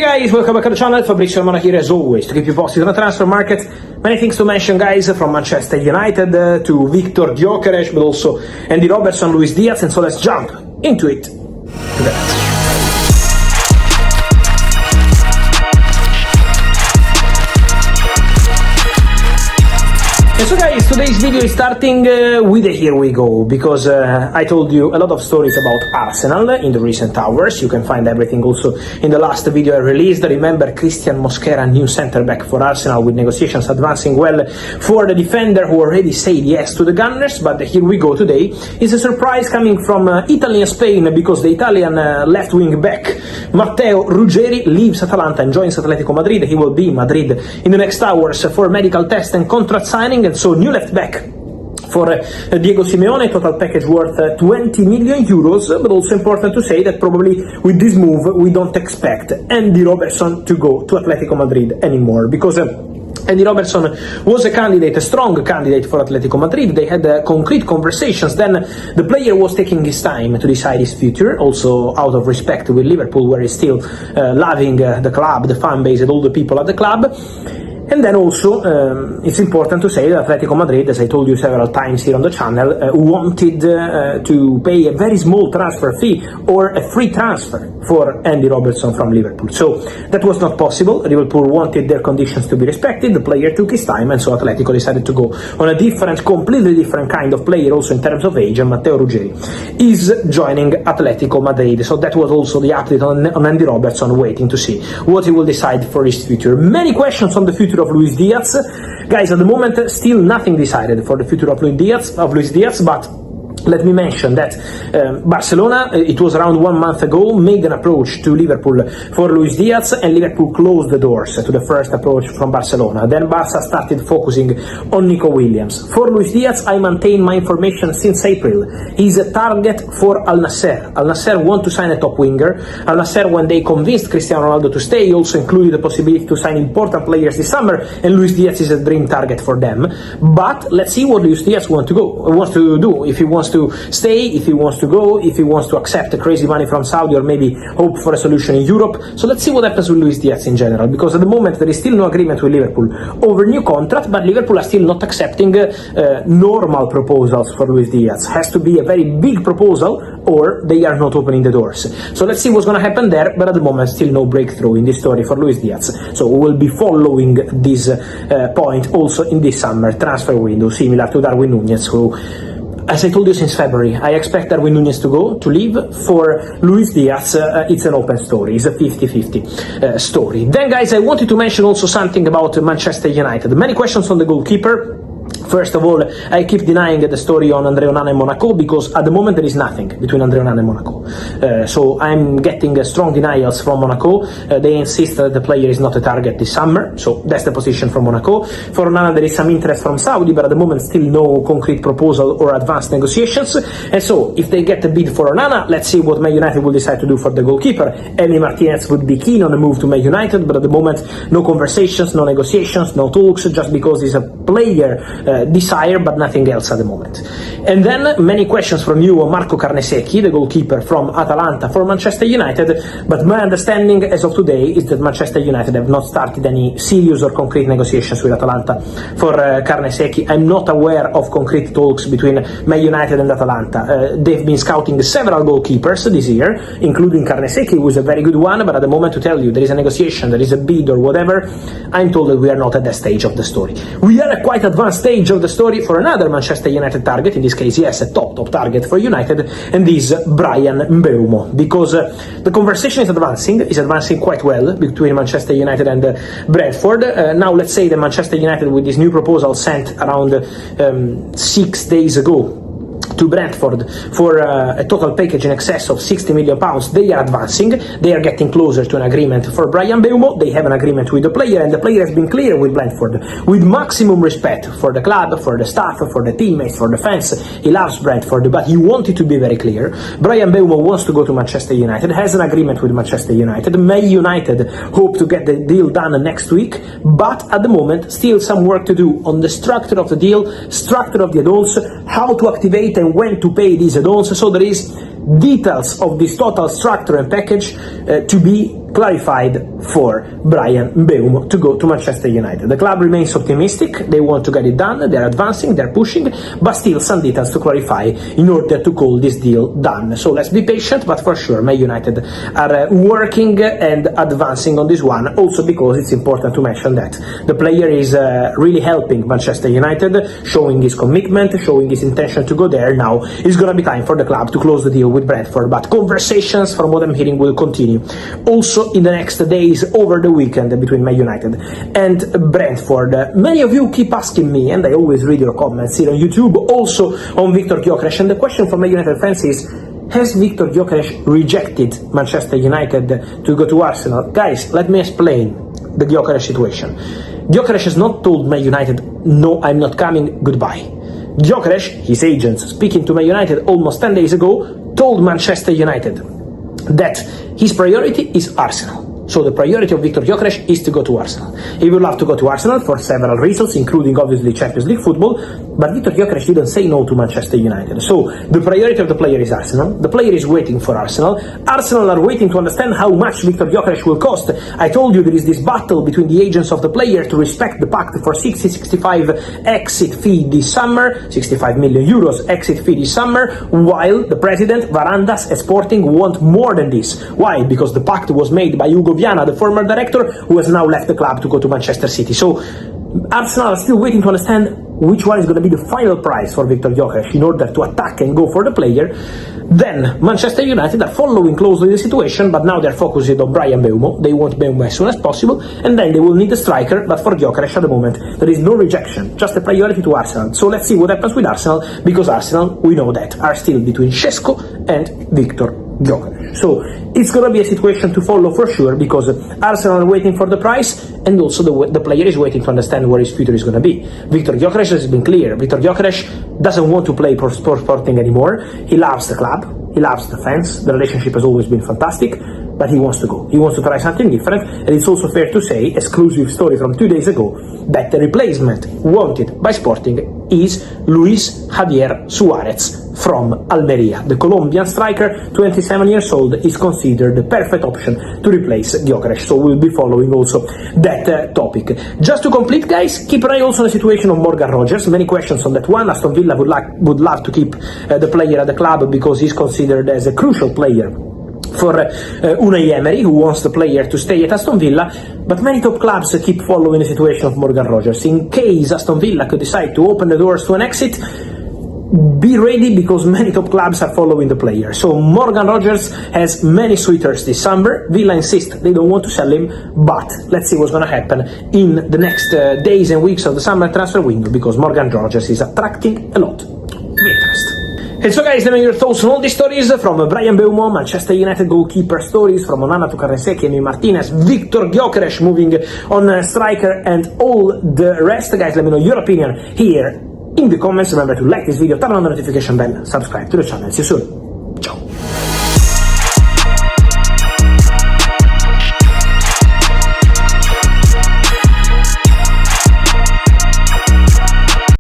Hey guys, welcome back to the channel. Fabrizio Romano here as always to keep you posted on the transfer market. Many things to mention, guys, from Manchester United to Viktor Gyökeres, but also Andy Robertson, Luis Diaz, and so let's jump into it together. And so guys, today's video is starting with a here we go, because I told you a lot of stories about Arsenal in the recent hours. You can find everything also in the last video I released. Remember Christian Mosquera, new centre-back for Arsenal, with negotiations advancing well for the defender who already said yes to the Gunners. But the here we go today is a surprise coming from Italy and Spain, because the Italian left wing back Matteo Ruggeri leaves Atalanta and joins Atletico Madrid. He will be in Madrid in the next hours for medical test and contract signing. And so new left back for Diego Simeone, total package worth 20 million euros, but also important to say that probably with this move we don't expect Andy Robertson to go to Atletico Madrid anymore, because Andy Robertson was a candidate, a strong candidate for Atletico Madrid. They had concrete conversations. Then the player was taking his time to decide his future, also out of respect with Liverpool, where he's still loving the club, the fan base, and all the people at the club. And then also, it's important to say that Atletico Madrid, as I told you several times here on the channel, wanted to pay a very small transfer fee or a free transfer for Andy Robertson from Liverpool. So that was not possible. Liverpool wanted their conditions to be respected. The player took his time, and so Atletico decided to go on a different, completely different kind of player, also in terms of age, and Matteo Ruggeri is joining Atletico Madrid. So that was also the update on Andy Robertson, waiting to see what he will decide for his future. Many questions on the future of Luis Diaz. Guys, at the moment, still nothing decided for the future of Luis Diaz, but let me mention that Barcelona, it was around 1 month ago, made an approach to Liverpool for Luis Diaz, and Liverpool closed the doors to the first approach from Barcelona. Then Barca started focusing on Nico Williams. For Luis Diaz, I maintain my information since April. He's a target for Al Nassr. Al Nassr want to sign a top winger. Al Nassr, when they convinced Cristiano Ronaldo to stay, also included the possibility to sign important players this summer, and Luis Diaz is a dream target for them. But let's see what Luis Diaz wants to do. If he wants to stay, if he wants to go, if he wants to accept the crazy money from Saudi, or maybe hope for a solution in Europe. So let's see what happens with Luis Diaz in general, because at the moment there is still no agreement with Liverpool over new contract, but Liverpool are still not accepting normal proposals for Luis Diaz. Has to be a very big proposal, or they are not opening the doors. So let's see what's going to happen there, but at the moment still no breakthrough in this story for Luis Diaz. So we will be following this point also in this summer transfer window, similar to Darwin Núñez, who, as I told you since February, I expect Darwin Núñez to leave. For Luis Diaz, it's an open story. It's a 50-50 story. Then, guys, I wanted to mention also something about Manchester United. Many questions on the goalkeeper. First of all, I keep denying the story on Andre Onana and Monaco, because at the moment there is nothing between Andre Onana and Monaco. So I'm getting strong denials from Monaco. They insist that the player is not a target this summer, so that's the position from Monaco. For Onana there is some interest from Saudi, but at the moment still no concrete proposal or advanced negotiations. And so if they get a bid for Onana, let's see what Man United will decide to do for the goalkeeper. Emi Martinez would be keen on a move to Man United, but at the moment no conversations, no negotiations, no talks, just because he's a player desire, but nothing else at the moment. And then many questions from you on Marco Carnesecchi, the goalkeeper from Atalanta for Manchester United, but my understanding as of today is that Manchester United have not started any serious or concrete negotiations with Atalanta for Carnesecchi. I'm not aware of concrete talks between Man United and Atalanta. They've been scouting several goalkeepers this year, including Carnesecchi, who is a very good one, but at the moment, to tell you there is a negotiation, there is a bid or whatever, I'm told that we are not at that stage of the story. We are at quite advanced stage of the story for another Manchester United target, in this case, yes, a top target for United, and this Bryan Mbeumo, because the conversation is advancing quite well between Manchester United and Brentford. Now let's say that Manchester United, with this new proposal sent around 6 days ago to Brentford for a total package in excess of £60 million, they are advancing, they are getting closer to an agreement for Bryan Mbeumo. They have an agreement with the player, and the player has been clear with Brentford, with maximum respect for the club, for the staff, for the teammates, for the fans. He loves Brentford, but he wanted to be very clear. Bryan Mbeumo wants to go to Manchester United, has an agreement with Manchester United. Man United hope to get the deal done next week, but at the moment still some work to do on the structure of the deal, structure of the add-ons, how to activate and when to pay these add-ons. So there is details of this total structure and package to be clarified for Bryan Mbeumo to go to Manchester United. The club remains optimistic, they want to get it done, they're advancing, they're pushing, but still some details to clarify in order to call this deal done. So let's be patient, but for sure Man United are working and advancing on this one, also because it's important to mention that the player is really helping Manchester United, showing his commitment, showing his intention to go there. Now it's gonna be time for the club to close the deal with Brentford, but conversations, from what I'm hearing, will continue also in the next days over the weekend between Man United and Brentford. Many of you keep asking me, and I always read your comments here on YouTube, also on Viktor Gyökeres, and the question from Man United fans is, has Viktor Gyökeres rejected Manchester United to go to Arsenal? Guys, let me explain the Gyökeres situation. Gyökeres has not told Man United, no, I'm not coming, goodbye. Gyökeres, his agents, speaking to Man United almost 10 days ago, told Manchester United that his priority is Arsenal. So the priority of Viktor Gyökeres is to go to Arsenal. He would love to go to Arsenal for several reasons, including obviously Champions League football, but Viktor Gyökeres didn't say no to Manchester United. So the priority of the player is Arsenal. The player is waiting for Arsenal. Arsenal are waiting to understand how much Viktor Gyökeres will cost. I told you there is this battle between the agents of the player to respect the pact for 60-65 exit fee this summer, 65 million euros exit fee this summer, while the president, Varandas and Sporting want more than this. Why? Because the pact was made by Hugo Viana, the former director, who has now left the club to go to Manchester City. So Arsenal are still waiting to understand which one is going to be the final price for Viktor Gyökeres in order to attack and go for the player. Then Manchester United are following closely the situation, but now they're focusing on Bryan Mbeumo. They want Mbeumo as soon as possible, and then they will need a striker, but for Gyökeres at the moment there is no rejection, just a priority to Arsenal. So let's see what happens with Arsenal, because Arsenal, we know that, are still between Šeško and Viktor Gyökeres. So it's going to be a situation to follow for sure, because Arsenal are waiting for the price, and also the player is waiting to understand where his future is going to be. Viktor Gyökeres has been clear. Viktor Gyökeres doesn't want to play for Sporting anymore. He loves the club, he loves the fans, the relationship has always been fantastic, but he wants to go. He wants to try something different, and it's also fair to say, exclusive story from 2 days ago, that the replacement wanted by Sporting is Luis Javier Suarez from Almeria. The Colombian striker, 27 years old, is considered the perfect option to replace Gyökeres, so we'll be following also that topic. Just to complete, guys, keep an eye also on the situation of Morgan Rogers. Many questions on that one. Aston Villa would love to keep the player at the club because he's considered as a crucial player for Unai Emery, who wants the player to stay at Aston Villa, but many top clubs keep following the situation of Morgan Rogers. In case Aston Villa could decide to open the doors to an exit, be ready, because many top clubs are following the player. So Morgan Rogers has many suitors this summer. Villa insist they don't want to sell him, but let's see what's going to happen in the next days and weeks of the summer transfer window, because Morgan Rogers is attracting a lot of interest. And so guys, let me know your thoughts on all these stories, from Bryan Mbeumo, Manchester United goalkeeper stories, from Onana to Karaseki, Emi Martinez, Viktor Gyökeres moving on striker, and all the rest. Guys, let me know your opinion here in the comments. Remember to like this video, turn on the notification bell, subscribe to the channel. See you soon.